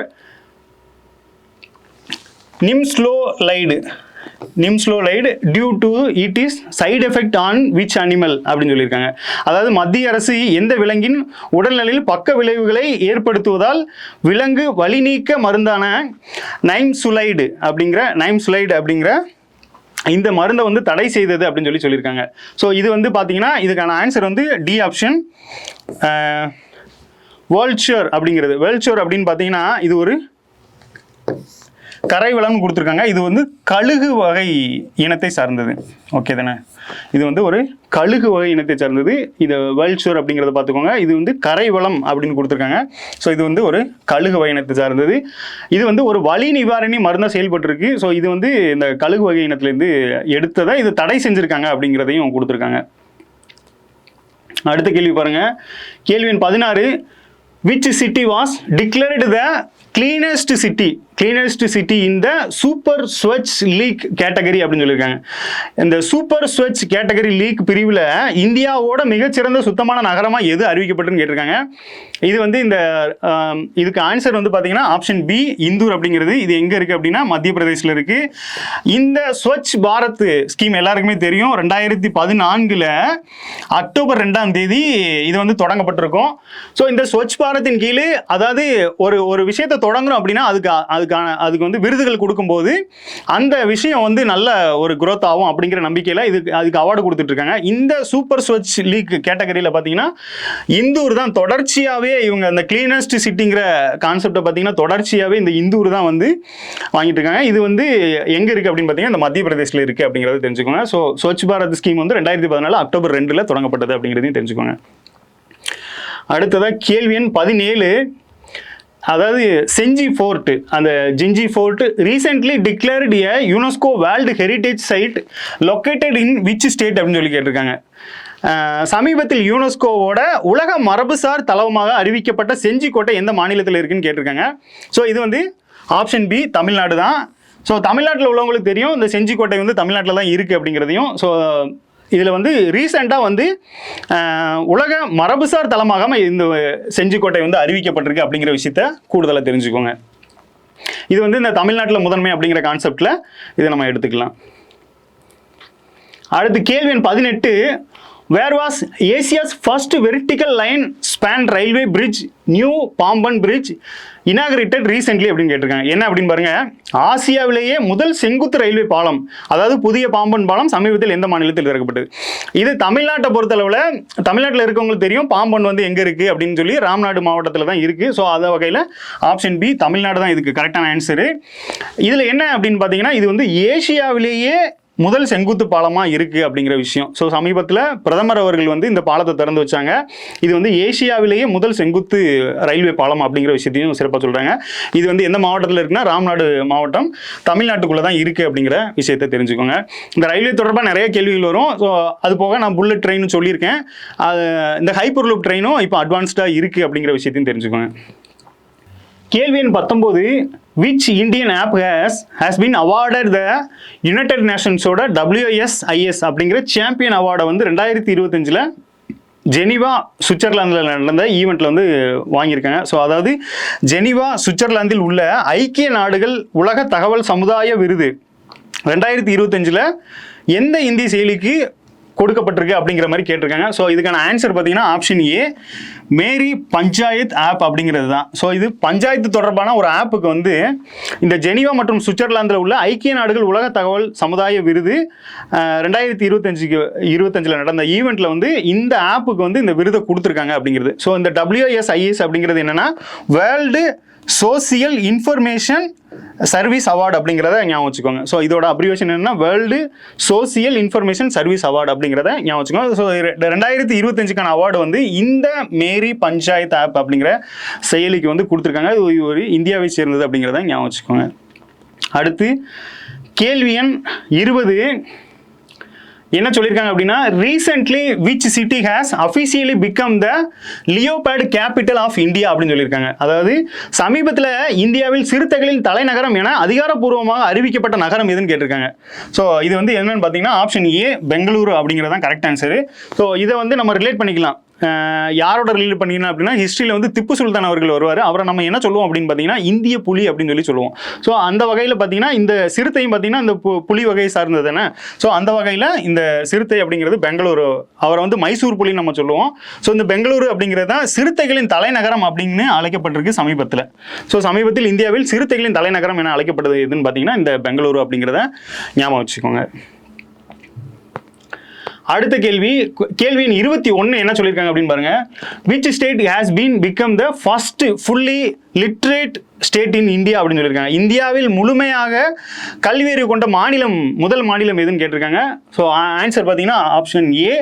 Nimslolide due to it is side effect on which animal அப்படின்னு சொல்லியிருக்காங்க. அதாவது மத்திய அரசு எந்த விலங்கின் உடல்நலில் பக்க விளைவுகளை ஏற்படுத்துவதால் விலங்கு வலி நீக்க மருந்தான நைம்சுலைடு அப்படிங்கிற இந்த மருந்தை வந்து தடை செய்தது அப்படின்னு சொல்லியிருக்காங்க. ஸோ இது வந்து பார்த்தீங்கன்னா இதுக்கான ஆன்சர் வந்து டி ஆப்ஷன், வேர்ல்ட்ஷர் அப்படிங்கிறது. வேர்ல்ட்ஷர் அப்படின்னு பார்த்தீங்கன்னா இது ஒரு கரைவளம்னு கொடுத்துருக்காங்க. இது வந்து கழுகு வகை இனத்தை சார்ந்தது. ஓகே தானே? இது வந்து ஒரு கழுகு வகை இனத்தை சார்ந்தது. இது வேர்ல்ட்ஷர் அப்படிங்கிறத பார்த்துக்கோங்க. இது வந்து கரைவளம் அப்படின்னு கொடுத்துருக்காங்க. ஸோ இது வந்து ஒரு கழுகு வகை இனத்தை சார்ந்தது. இது வந்து ஒரு வலி நிவாரணி மருந்தாக செயல்பட்டுருக்கு. ஸோ இது வந்து இந்த கழுகு வகை இனத்திலேருந்து எடுத்ததை இது தடை செஞ்சுருக்காங்க அப்படிங்கிறதையும் கொடுத்துருக்காங்க. அடுத்த கேள்வி பாருங்க. கேள்வி எண் 16. Which city was declared the cleanest city in the Super Swachh League category அப்படின்னு சொல்லியிருக்காங்க. இந்த சூப்பர் ஸ்வச் கேட்டகரி லீக் பிரிவில் இந்தியாவோட மிகச்சிறந்த சுத்தமான நகரமாக எது அறிவிக்கப்பட்டுன்னு கேட்டிருக்காங்க. இது வந்து இதுக்கு ஆன்சர் வந்து பார்த்தீங்கன்னா ஆப்ஷன் பி, இந்தூர் அப்படிங்கிறது. இது எங்கே இருக்குது அப்படின்னா மத்திய பிரதேசில் இருக்குது. இந்த ஸ்வச் பாரத் ஸ்கீம் எல்லாருக்குமே தெரியும். 2014 அக்டோபர் 2ஆம் தேதி இது வந்து தொடங்கப்பட்டிருக்கும். ஸோ இந்த ஸ்வச் பாரத்தின் கீழே, அதாவது ஒரு விஷயத்தை தொடங்கணும் அப்படின்னா அதுக்கு அதுக்கு வந்து விருதுகள் கொடுக்கும்போது அந்த விஷயம் வந்து நல்ல ஒரு growth ஆகும் அப்படிங்கிற நம்பிக்கையில் அதுக்கு அவார்டு கொடுத்துட்ருக்காங்க. இந்த சூப்பர் ஸ்வச் லீக் கேட்டகரியில் பார்த்தீங்கன்னா இந்தூர் தான் தொடர்ச்சியாகவே இவங்க அந்த கிளீனஸ்ட் சிட்டிங்கிற கான்செப்டை பார்த்தீங்கன்னா தொடர்ச்சியாகவே இந்த இந்தூர் தான் வந்து வாங்கிட்டு இருக்காங்க. இது வந்து எங்கே இருக்குது அப்படின்னு பார்த்தீங்கன்னா இந்த மத்திய பிரதேசில் இருக்குது அப்படிங்கிறத தெரிஞ்சுக்கோங்க. ஸோ ஸ்வச் பாரத் ஸ்கீம் வந்து 2014 அக்டோபர் 2 தொடங்கப்பட்டது அப்படிங்கிறதையும் தெரிஞ்சுக்கோங்க. அடுத்ததாக கேள்வி எண் 17. அதாவது செஞ்சி ஃபோர்ட், அந்த Gingee fort recently declared a UNESCO world heritage site located in which state அப்படின்னு சொல்லி கேட்டிருக்காங்க. சமீபத்தில் யுனெஸ்கோவோட உலக மரபுசார் தளமாக அறிவிக்கப்பட்ட செஞ்சி கோட்டை எந்த மாநிலத்தில் இருக்குன்னு கேட்டிருக்காங்க. ஸோ இது வந்து ஆப்ஷன் பி தமிழ்நாடு தான். ஸோ தமிழ்நாட்டில் உள்ளவங்களுக்கு தெரியும் இந்த செஞ்சி கோட்டை வந்து தமிழ்நாட்டில் தான் இருக்குது அப்படிங்கிறதையும். ஸோ இதில் வந்து ரீசெண்டாக வந்து உலக மரபுசார் தலமாக இந்த செஞ்சிக்கோட்டை வந்து அறிவிக்கப்பட்டிருக்கு அப்படிங்கிற விஷயத்த கூடுதலாக தெரிஞ்சுக்கோங்க. இது வந்து இந்த தமிழ்நாட்டில் முதன்மை அப்படிங்கிற கான்செப்டில் இதை நம்ம எடுத்துக்கலாம். அடுத்து கேள்வி எண் 18. Where was Asia's first vertical line span railway bridge new Pamban bridge inaugurated recently அப்படின்னு கேட்டிருக்காங்க. என்ன அப்படின்னு பாருங்க, ஆசியாவிலேயே முதல் செங்குத்து ரயில்வே பாலம், அதாவது புதிய பாம்பன் பாலம் சமீபத்தில் எந்த மாநிலத்தில் திறக்கப்பட்டது? இது தமிழ்நாட்டை பொறுத்தளவில் தமிழ்நாட்டில் இருக்கவங்களுக்கு தெரியும் பாம்பன் வந்து எங்கே இருக்குது அப்படின்னு சொல்லி ராம்நாடு மாவட்டத்தில் தான் இருக்குது. ஸோ அந்த வகையில் ஆப்ஷன் பி தமிழ்நாடு தான் இதுக்கு கரெக்டான ஆன்சரு. இதில் என்ன அப்படின்னு பார்த்தீங்கன்னா இது வந்து ஏசியாவிலேயே முதல் செங்குத்து பாலமாக இருக்குது அப்படிங்கிற விஷயம். ஸோ சமீபத்தில் பிரதமர் அவர்கள் வந்து இந்த பாலத்தை திறந்து வச்சாங்க. இது வந்து ஏசியாவிலேயே முதல் செங்குத்து ரயில்வே பாலம் அப்படிங்கிற விஷயத்தையும் சிறப்பாக சொல்கிறாங்க. இது வந்து எந்த மாவட்டத்தில் இருக்குன்னா ராம்நாடு மாவட்டம், தமிழ்நாட்டுக்குள்ளே தான் இருக்குது அப்படிங்கிற விஷயத்தை தெரிஞ்சுக்கோங்க. இந்த ரயில்வே தொடர்பாக நிறைய கேள்விகள் வரும். ஸோ அது போக நான் புல்லட் ட்ரெயின் சொல்லியிருக்கேன். இந்த ஹைப்பர் லூப் ட்ரெயினும் இப்போ அட்வான்ஸ்டாக இருக்குது அப்படிங்கிற விஷயத்தையும் தெரிஞ்சுக்கோங்க. கேள்வி எண் 19. Which Indian app has been awarded the United Nations-ஓட WSIS அப்படிங்கிற சாம்பியன் அவார்டை வந்து 2025 ஜெனீவா சுவிட்சர்லாந்தில் நடந்த ஈவெண்ட்டில் வந்து வாங்கியிருக்காங்க. ஸோ அதாவது ஜெனீவா சுவிட்சர்லாந்தில் உள்ள ஐக்கிய நாடுகள் உலக தகவல் சமுதாய விருது 2025 எந்த இந்திய செயலிக்கு கொடுக்கப்பட்டிருக்கு அப்படிங்கிற மாதிரி கேட்டிருக்காங்க. ஸோ இதுக்கான ஆன்சர் பார்த்தீங்கன்னா option A Meri Panchayat app அப்படிங்கிறது தான். ஸோ இது பஞ்சாயத்து தொடர்பான ஒரு ஆப்புக்கு வந்து இந்த ஜெனீவா மற்றும் சுவிட்சர்லாந்தில் உள்ள ஐக்கிய நாடுகள் உலக தகவல் சமுதாய விருது 2025 நடந்த ஈவெண்ட்டில் வந்து இந்த ஆப்புக்கு வந்து இந்த விருதை கொடுத்துருக்காங்க அப்படிங்கிறது. ஸோ இந்த WSIS அப்படிங்கிறது என்னென்னா world social information service award அப்படிங்கிறத ஞாபகம் வச்சுக்கோங்க. ஸோ இதோட அப்ரிவேஷன் என்னன்னா world social information service award அப்படிங்கிறத ஞாபகம் வச்சுக்கோங்க. ஸோ 2025 அவார்டு வந்து இந்த மேரி பஞ்சாயத் ஆப் அப்படிங்கிற செயலிக்கு வந்து கொடுத்துருக்காங்க. இது ஒரு இந்தியாவை சேர்ந்தது அப்படிங்கிறத ஞாபகம் வச்சுக்கோங்க. அடுத்து கேள்வி எண் 20. என்ன சொல்லியிருக்காங்க அப்படின்னா recently which city has officially become the leopard capital of India அப்படின்னு சொல்லியிருக்காங்க. அதாவது சமீபத்தில் இந்தியாவில் சிறுத்தைகளின் தலைநகரம் என அதிகாரப்பூர்வமாக அறிவிக்கப்பட்ட நகரம் எதுன்னு கேட்டிருக்காங்க. ஸோ இது வந்து என்னன்னு பார்த்தீங்கன்னா ஆப்ஷன் ஏ பெங்களூரு அப்படிங்கிறது தான் கரெக்ட் ஆன்சரு. ஸோ இதை வந்து நம்ம ரிலேட் பண்ணிக்கலாம். யாரோட ரிலேட் பண்ணிக்கணும் அப்படின்னா ஹிஸ்ட்ரியில் வந்து திப்பு சுல்தான் அவர்கள் வருவார். அவரை நம்ம என்ன சொல்லுவோம் அப்படின்னு பார்த்தீங்கன்னா இந்திய புலி அப்படின்னு சொல்லி சொல்லுவோம். ஸோ அந்த வகையில் பார்த்தீங்கன்னா இந்த சிறுத்தையும் பார்த்தீங்கன்னா இந்த புலி வகையை சார்ந்தது தானே. ஸோ அந்த வகையில் இந்த சிறுத்தை அப்படிங்கிறது பெங்களூரு, அவரை வந்து மைசூர் புலின்னு நம்ம சொல்லுவோம். ஸோ இந்த பெங்களூரு அப்படிங்கிறது தான் சிறுத்தைகளின் தலைநகரம் அப்படின்னு அழைக்கப்பட்டிருக்கு சமீபத்தில். ஸோ சமீபத்தில் இந்தியாவில் சிறுத்தைகளின் தலைநகரம் என அழைக்கப்படுது எதுன்னு பார்த்தீங்கன்னா இந்த பெங்களூரு அப்படிங்கிறத ஞாபகம் வச்சுக்கோங்க. அடுத்த கேள்வி எண் 21 என்ன சொல்லியிருக்காங்க அப்படின்னு பாருங்க. Which state has been become the first fully literate state in India அப்படின்னு சொல்லியிருக்காங்க. இந்தியாவில் முழுமையாக கல்வியறிவு கொண்ட மாநிலம் முதல் மாநிலம் எதுன்னு கேட்டிருக்காங்க. ஸோ ஆன்சர் பார்த்தீங்கன்னா ஆப்ஷன் ஏ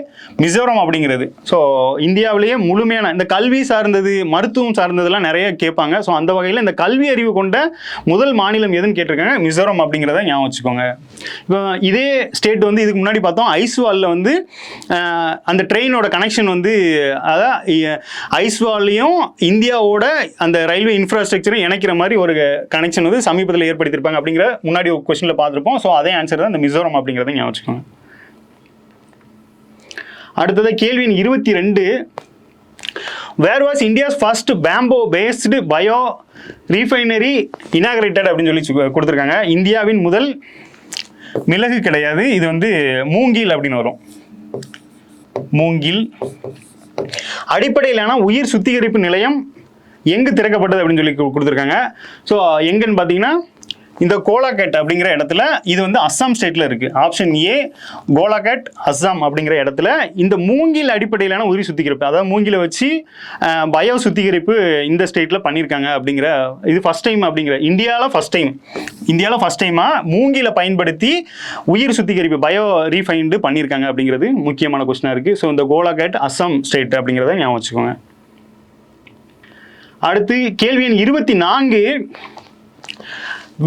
மிசோரம் அப்படிங்கிறது. ஸோ இந்தியாவிலேயே முழுமையான இந்த கல்வி சார்ந்தது மருத்துவம் சார்ந்ததெல்லாம் நிறைய கேட்பாங்க. ஸோ அந்த வகையில் இந்த கல்வி அறிவு கொண்ட முதல் மாநிலம் எதுன்னு கேட்டிருக்காங்க, மிசோரம் அப்படிங்கிறத ஞாபகம் வச்சுக்கோங்க. இப்போ இதே ஸ்டேட் வந்து இதுக்கு முன்னாடி பார்த்தோம் ஐஸ்வாலில் வந்து அந்த ட்ரெயினோட கனெக்ஷன் வந்து அதான் ஐஸ்வால்லையும் இந்தியாவோட அந்த ரயில்வே இன்ஃப்ராஸ்ட்ரக்சரும் இணைக்கிற மாதிரி ஒரு கனெக்ஷன் வந்து சமீபத்தில் ஏற்படுத்தியிருப்பாங்க அப்படிங்கிற முன்னாடி ஒரு கொஸ்டினில் பார்த்துருப்போம். ஸோ அதே ஆன்சர் தான் இந்த மிசோரம் அப்படிங்கிறத ஞாபகம் வச்சுக்கோங்க. அடுத்தது கேள்வி 22. Where was India's first bamboo based bio refinery inaugurated அப்படின்னு சொல்லி கொடுத்துருக்காங்க. இந்தியாவின் முதல் மிளகு கிடையாது, இது வந்து மூங்கில் அப்படின்னு வரும். மூங்கில் அடிப்படையிலான உயிர் சுத்திகரிப்பு நிலையம் எங்கு திறக்கப்பட்டது அப்படின்னு சொல்லி கொடுத்துருக்காங்க. ஸோ எங்கன்னு பார்த்தீங்கன்னா இந்த கோலாகட் அப்படிங்கிற இடத்துல, இது வந்து அஸ்ஸாம் ஸ்டேட்ல இருக்கு. ஆப்ஷன் ஏ கோலாகட் அஸ்ஸாம் அப்படிங்கிற இடத்துல இந்த மூங்கில் அடிப்படையிலான உயிரி சுத்திகரிப்பு, அதாவது மூங்கில வச்சு பயோ சுத்திகரிப்பு இந்த ஸ்டேட்ல பண்ணியிருக்காங்க அப்படிங்கிற, இது ஃபர்ஸ்ட் டைம் அப்படிங்கிற, இந்தியாவில் ஃபர்ஸ்ட் டைமா மூங்கில பயன்படுத்தி உயிர் சுத்திகரிப்பு பயோ ரீஃபைண்டு பண்ணியிருக்காங்க அப்படிங்கிறது முக்கியமான கொஸ்டினா இருக்கு. ஸோ இந்த கோலாகட் அஸ்ஸாம் ஸ்டேட் அப்படிங்கிறத ஞாபகம் வச்சுக்கோங்க. அடுத்து கேள்வி எண் 24.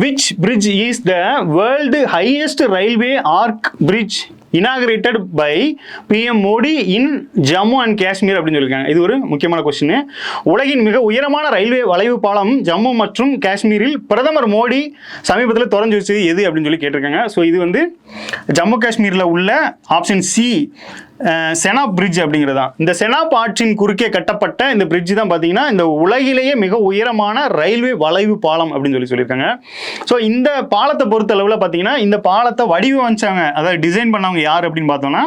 Which bridge is the world highest railway arc bridge inaugurated by PM Modi in Jammu and Kashmir அப்படின்னு சொல்லியிருக்காங்க. இது ஒரு முக்கியமான கொஸ்டின். உலகின் மிக உயரமான ரயில்வே வளைவு பாலம் ஜம்மு மற்றும் காஷ்மீரில் பிரதமர் மோடி சமீபத்தில் திறந்து வச்சது எது அப்படின்னு சொல்லி கேட்டிருக்காங்க. ஸோ இது வந்து ஜம்மு காஷ்மீரில் உள்ள ஆப்ஷன் சி செனாப் பிரிட்ஜ் அப்படிங்கிறது தான். இந்த செனாப் ஆற்றின் குறுக்கே கட்டப்பட்ட இந்த பிரிட்ஜ் தான் பார்த்தீங்கன்னா இந்த உலகிலேயே மிக உயரமான ரயில்வே வளைவு பாலம் அப்படின்னு சொல்லியிருக்காங்க. ஸோ இந்த பாலத்தை பொறுத்த அளவில் பார்த்தீங்கன்னா இந்த பாலத்தை வடிவமைச்சாங்க, அதாவது டிசைன் பண்ணவங்க யார் அப்படின்னு பார்த்தோம்னா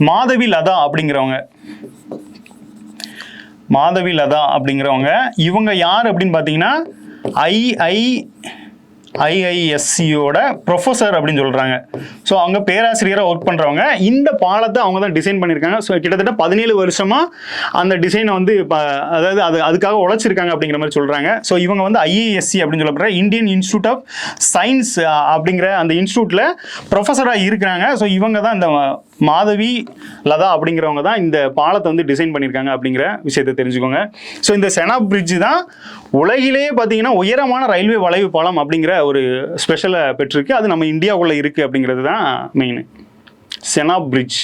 மாதவி லதா அப்படிங்கிறவங்க. இவங்க யார் அப்படின்னு பார்த்தீங்கன்னா ஐஐஎஸ்சியோட ப்ரொஃபஸர் அப்படின்னு சொல்கிறாங்க. ஸோ அவங்க பேராசிரியராக ஒர்க் பண்ணுறவங்க. இந்த பாலத்தை அவங்க தான் டிசைன் பண்ணியிருக்காங்க. ஸோ கிட்டத்தட்ட 17 வருஷமாக அந்த டிசைனை வந்து அதாவது அதுக்காக உழைச்சிருக்காங்க அப்படிங்கிற மாதிரி சொல்கிறாங்க. ஸோ இவங்க வந்து ஐஏஎஸ்சி அப்படின்னு சொல்லப்படுற இந்தியன் இன்ஸ்டியூட் ஆஃப் சயின்ஸ் அப்படிங்கிற அந்த இன்ஸ்டியூட்டில் ப்ரொஃபஸராக இருக்கிறாங்க. ஸோ இவங்க தான் இந்த மாதவி லதா அப்படிங்கிறவங்க தான் இந்த பாலத்தை வந்து டிசைன் பண்ணியிருக்காங்க அப்படிங்கிற விஷயத்தை தெரிஞ்சுக்கோங்க. ஸோ இந்த செனாப் பிரிட்ஜ் தான் உலகிலேயே பார்த்தீங்கன்னா உயரமான ரயில்வே வளைவு பாலம் அப்படிங்கிற ஒரு ஸ்பெஷலை பெற்றிருக்கு. அது நம்ம இந்தியாவுக்குள்ள இருக்குது அப்படிங்கிறது தான் மெயின், செனாப் பிரிட்ஜ்.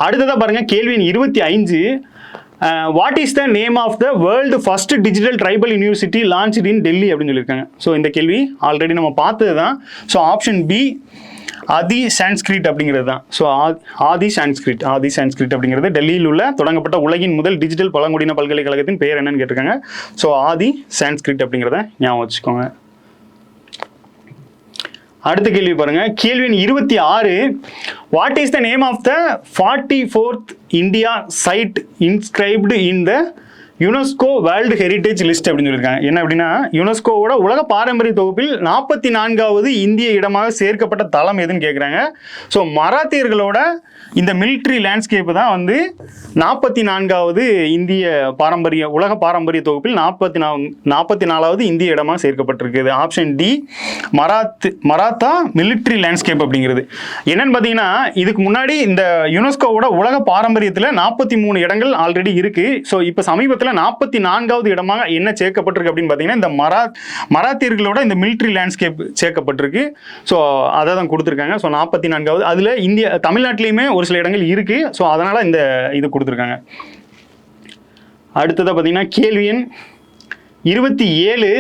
அடுத்ததாக பாருங்கள் கேள்வி 25. What is the name of the world first digital tribal university launched in Delhi அப்படின்னு சொல்லியிருக்காங்க. ஸோ இந்த கேள்வி ஆல்ரெடி நம்ம பார்த்தது தான். So option B Adi Sanskrit அப்படிங்கிறது தான். ஸோ ஆதி சான்ஸ்கிரிட் அப்படிங்கிறது டெல்லியில் உள்ள தொடங்கப்பட்ட உலகின் முதல் டிஜிட்டல் பழங்குடியின பல்கலைக்கழகத்தின் பெயர் என்னன்னு கேட்டிருக்காங்க. ஸோ ஆதி சான்ஸ்கிரிட் அப்படிங்கிறத ஞாபகம் வச்சுக்கோங்க. அடுத்த கேள்வி பாருங்க, கேள்வி 26. What is the name of the 44th India site inscribed in the UNESCO world heritage list அப்படின்னு சொல்லியிருக்காங்க. என்ன அப்படின்னா யுனெஸ்கோவோட உலக பாரம்பரிய தொகுப்பில் 44வது இந்திய இடமாக சேர்க்கப்பட்ட தளம் எதுன்னு கேட்குறாங்க. ஸோ மராத்தியர்களோட இந்த மிலிட்ரி லேண்ட்ஸ்கேப்பு தான் வந்து 44வது இந்திய உலக பாரம்பரிய தொகுப்பில் 44வது இந்திய இடமாக சேர்க்கப்பட்டிருக்குது. Option D Maratha military landscape அப்படிங்கிறது. என்னன்னு பார்த்தீங்கன்னா இதுக்கு முன்னாடி இந்த யுனெஸ்கோவோட உலக பாரம்பரியத்தில் 43 இடங்கள் ஆல்ரெடி இருக்கு. ஸோ இப்போ சமீபத்தில் 44வது இடமாக என்ன சேர்க்கப்பட்டிருக்கு அப்படின்னு பார்த்தீங்கன்னா இந்த மராத்தியர்களோட இந்த மிலிட்ரி லேண்ட்ஸ்கேப் சேர்க்கப்பட்டிருக்கு. ஸோ அதை தான் கொடுத்துருக்காங்க. ஸோ 44வது அதில் தமிழ்நாட்டிலையுமே ஒரு சில இடங்கள் இருக்கு. ஸோ அதனால இந்த இது கொடுத்துருக்காங்க. அடுத்ததாக பார்த்தீங்கன்னா கேள்வி எண் 27.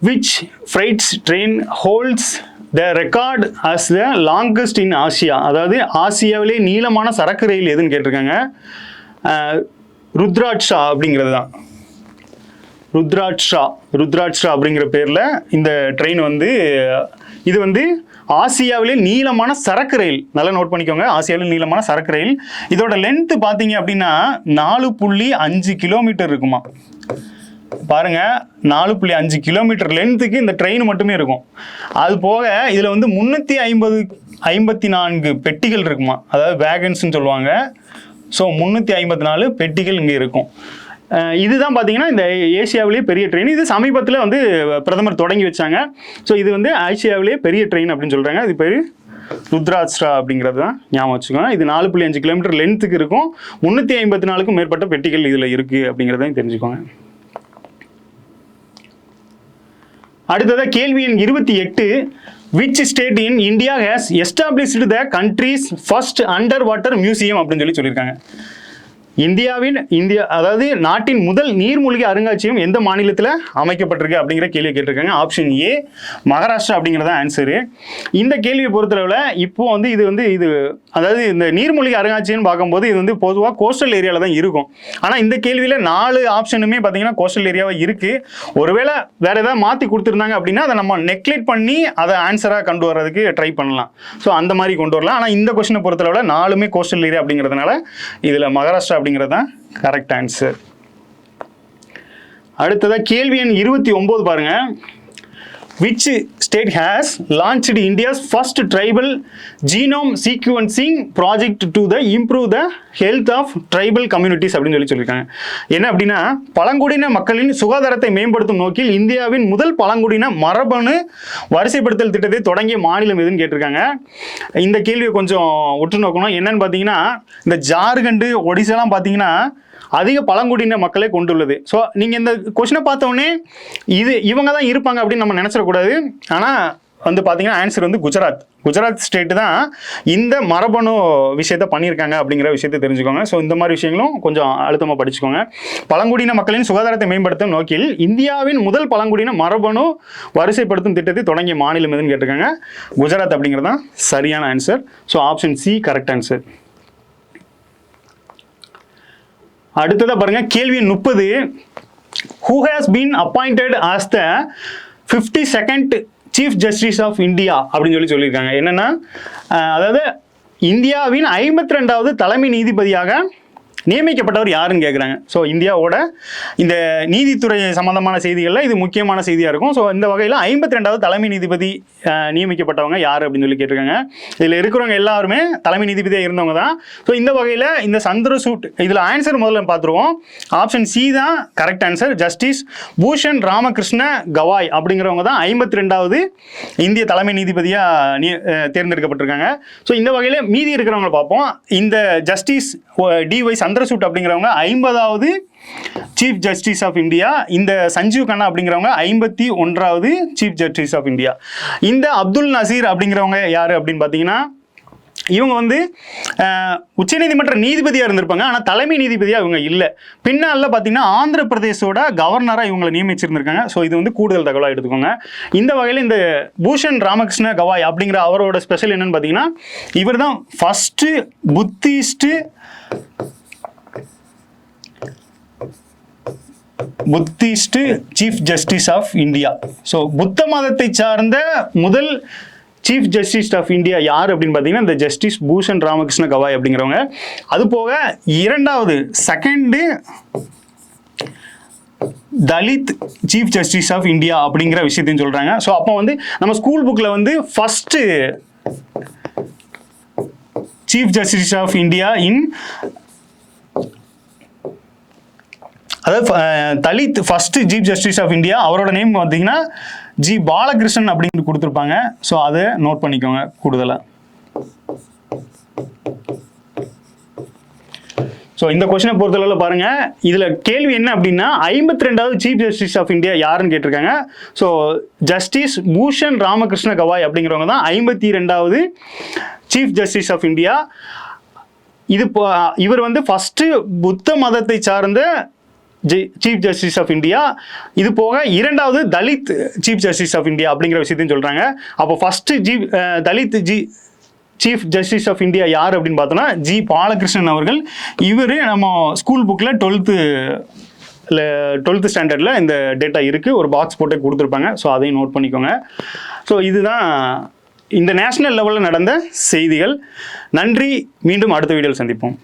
which freight train holds the record as the longest in Asia? அதாவது ஆசியாவிலே நீளமான சரக்கு ரயில் எதுன்னு கேட்டிருக்காங்க. ருத்ராட்சா அப்படிங்கிறது தான். ருத்ராட்சா அப்படிங்கிற பேரில் இந்த ட்ரெயின் வந்து இது வந்து ஆசியாவிலே நீளமான சரக்கு ரயில். நல்லா நோட் பண்ணிக்கோங்க, ஆசியாவிலே நீளமான சரக்கு ரயில். இதோட லென்த்து பார்த்தீங்க அப்படின்னா 4.5 கிலோமீட்டர் இருக்குமா. பாருங்க, 4.5 கிலோமீட்டர் லென்த்துக்கு இந்த ட்ரெயின் மட்டுமே இருக்கும். அது போக இதில் வந்து 354 பெட்டிகள் இருக்குமா, அதாவது வேகன்ஸ்ன்னு சொல்லுவாங்க. ஸோ 354 பெட்டிகள் இங்கே இருக்கும். இதுதான் பார்த்தீங்கன்னா இந்த ஏசியாவிலேயே பெரிய ட்ரெயின். இது சமீபத்தில் வந்து பிரதமர் தொடங்கி வச்சாங்க. ஸோ இது வந்து ஆசியாவிலேயே பெரிய ட்ரெயின் அப்படின்னு சொல்கிறாங்க. இது பேர் ருத்ராட்சா அப்படிங்கிறது தான் ஞாபகம் வச்சுக்கோங்க. இது 4.5 கிலோமீட்டர் லென்த்துக்கு இருக்கும். 354க்கும் மேற்பட்ட பெட்டிகள் இதில் இருக்குது அப்படிங்கிறதையும் தெரிஞ்சுக்கோங்க. அடுத்ததாக கேள்வி எண் 28. which state in India has established the country's first underwater museum அப்படின்னு சொல்லியிருக்காங்க. அதாவது நாட்டின் முதல் நீர்மூழ்கி அருங்காட்சியகம் எந்த மாநிலத்தில் அமைக்கப்பட்டிருக்கு அப்படிங்கிற கேள்வி கேட்டிருக்காங்க. ஆப்ஷன் ஏ மகாராஷ்டிரா அப்படிங்கிறத ஆன்சரு. இந்த கேள்வியை பொறுத்தளவில் இப்போ வந்து இது அதாவது இந்த நீர்மூழ்கி அருங்காட்சியகம் பார்க்கும்போது இது வந்து பொதுவாக கோஸ்டல் ஏரியாவில் தான் இருக்கும். ஆனால் இந்த கேள்வியில் 4 ஆப்ஷனுமே பார்த்தீங்கன்னா கோஸ்டல் ஏரியாவாக இருக்குது. ஒருவேளை வேற ஏதாவது மாற்றி கொடுத்துருந்தாங்க அப்படின்னா அதை நம்ம நெக்லெக்ட் பண்ணி அதை ஆன்சராக கொண்டு வர்றதுக்கு ட்ரை பண்ணலாம். ஸோ அந்த மாதிரி கொண்டு வரலாம். ஆனால் இந்த கொஸ்டினை பொறுத்தளவில் 4மே கோஸ்டல் ஏரியா அப்படிங்கிறதுனால இதில் மகாராஷ்டிரா அப்படிங்கிறது தான் கரெக்ட் ஆன்சர். அடுத்ததாக கேள்வி எண் 29 பாருங்க. Which state has launched India's first tribal genome sequencing project to improve the health of tribal communities அப்படின்னு சொல்லியிருக்காங்க. என்ன அப்படின்னா, பழங்குடியின மக்களின் சுகாதாரத்தை மேம்படுத்தும் நோக்கில் இந்தியாவின் முதல் பழங்குடியின மரபணு வரிசைப்படுத்தல் திட்டத்தை தொடங்கிய மாநிலம் எதுன்னு கேட்டிருக்காங்க. இந்த கேள்வியை கொஞ்சம் உற்று நோக்கணும். என்னன்னு பார்த்தீங்கன்னா, இந்த ஜார்க்கண்டு, ஒடிசாலாம் பார்த்தீங்கன்னா அதிக பழங்குடியின மக்களை கொண்டுள்ளது. ஸோ நீங்கள் இந்த கொஸ்டினை பார்த்தோன்னே இவங்க தான் இருப்பாங்க அப்படின்னு நம்ம நினச்சிடக்கூடாது. ஆனால் வந்து பார்த்தீங்கன்னா ஆன்சர் வந்து குஜராத் ஸ்டேட்டு தான் இந்த மரபணு விஷயத்த பண்ணியிருக்காங்க அப்படிங்கிற விஷயத்தை தெரிஞ்சுக்கோங்க. ஸோ இந்த மாதிரி விஷயங்களும் கொஞ்சம் அழுத்தமாக படிச்சுக்கோங்க. பழங்குடியின மக்களின் சுகாதாரத்தை மேம்படுத்தும் நோக்கில் இந்தியாவின் முதல் பழங்குடியின மரபணு வரிசைப்படுத்தும் திட்டத்தை தொடங்கிய மாநிலம் எதுன்னு கேட்டிருக்காங்க. குஜராத் அப்படிங்கிறது தான் சரியான answer. So option C correct answer. அடுத்ததா பாருங்க கேள்வி 30. Who has been appointed as the 52nd Chief Justice of India அப்படின்னு சொல்லியிருக்காங்க. என்னன்னா, அதாவது இந்தியாவின் 52வது தலைமை நீதிபதியாக நியமிக்கப்பட்டவர் யாருன்னு கேட்குறாங்க. ஸோ இந்தியாவோட இந்த நீதித்துறை சம்பந்தமான செய்திகளில் இது முக்கியமான செய்தியாக இருக்கும். ஸோ இந்த வகையில் 52வது தலைமை நீதிபதி நியமிக்கப்பட்டவங்க யார் அப்படின்னு கேட்டிருக்காங்க. இதில் இருக்கிறவங்க எல்லாருமே தலைமை நீதிபதியாக இருந்தவங்க தான். ஸோ இந்த வகையில் இந்த சந்திரசூட் இதில் ஆன்சர் முதல்ல பார்த்துருவோம். ஆப்ஷன் சி தான் correct answer. Justice Bhushan Ramakrishna Gavai அப்படிங்கிறவங்க தான் 52வது இந்திய தலைமை நீதிபதியாக தேர்ந்தெடுக்கப்பட்டிருக்காங்க. ஸோ இந்த வகையில் மீதி இருக்கிறவங்களை பார்ப்போம். இந்த ஜஸ்டிஸ் டிஒய் சந்திரசூட் அப்படிங்கிறவங்க 50வது சீஃப் ஜஸ்டிஸ் ஆஃப் இந்தியா. இந்த சஞ்சீவ் கண்ணா அப்படிங்கிறவங்க 51வது சீஃப் ஜஸ்டிஸ் ஆஃப் இந்தியா. இந்த அப்துல் நசீர் அப்படிங்கிறவங்க யாரு அப்படின்னு பார்த்தீங்கன்னா, இவங்க வந்து உச்சநீதிமன்ற நீதிபதியாக இருந்திருப்பாங்க. ஆனால் தலைமை நீதிபதியாக இவங்க இல்லை. பின்னால பார்த்தீங்கன்னா ஆந்திர பிரதேசோட கவர்னராக இவங்களை நியமிச்சிருந்திருக்காங்க. ஸோ இது வந்து கூடுதல் தகவலாக எடுத்துக்கோங்க. இந்த வகையில் இந்த பூஷன் ராமகிருஷ்ண கவாய் அப்படிங்கிற அவரோட ஸ்பெஷல் என்னன்னு பார்த்தீங்கன்னா, இவர் தான் first Buddhist chief justice of India. So புத்த மதத்தை சார்ந்த முதல் சீஃப் ஜஸ்டிஸ் ஆஃப் இந்தியா யார் அப்படின்னு பார்த்தீங்கன்னா, இந்த ஜஸ்டிஸ் பூஷன் ராமகிருஷ்ண கவாய் அப்படிங்கிறவங்க. அது போக இரண்டாவது second Dalit chief justice of India அப்படிங்கிற விஷயத்தையும் சொல்கிறாங்க. ஸோ அப்போ வந்து நம்ம ஸ்கூல் புக்கில் வந்து first chief justice of India அதாவது Dalit first chief justice of India, அவரோட நேம் பார்த்தீங்கன்னா ஜி பாலகிருஷ்ணன் அப்படின்னு கொடுத்துருப்பாங்க. ஸோ அதை நோட் பண்ணிக்கோங்க கூடுதலாக. ஸோ இந்த கொஸ்டினை பொறுத்தளவில் பாருங்க, இதில் கேள்வி என்ன அப்படின்னா 52வது சீஃப் ஜஸ்டிஸ் ஆஃப் இந்தியா யாருன்னு கேட்டிருக்காங்க. ஸோ ஜஸ்டிஸ் பூஷன் ராமகிருஷ்ண கவாய் அப்படிங்கிறவங்க தான் 52வது சீஃப் ஜஸ்டிஸ் ஆஃப் இந்தியா. இவர் வந்து ஃபர்ஸ்ட் புத்த மதத்தை சார்ந்த சீஃப் ஜஸ்டிஸ் ஆஃப் இந்தியா. இது போக இரண்டாவது Dalit chief justice of India அப்படிங்கிற விஷயத்தையும் சொல்கிறாங்க. அப்போ first Dalit chief justice of India யார் அப்படின்னு பார்த்தோன்னா ஜி பாலகிருஷ்ணன் அவர்கள். இவர் நம்ம ஸ்கூல் புக்கில் 12th ஸ்டாண்டர்டில் இந்த டேட்டா இருக்குது. ஒரு பாக்ஸ் போட்டு கொடுத்துருப்பாங்க. ஸோ அதையும் நோட் பண்ணிக்கோங்க. ஸோ இதுதான் இந்த நேஷனல் லெவலில் நடந்த செய்திகள். நன்றி. மீண்டும் அடுத்த வீடியோவில் சந்திப்போம்.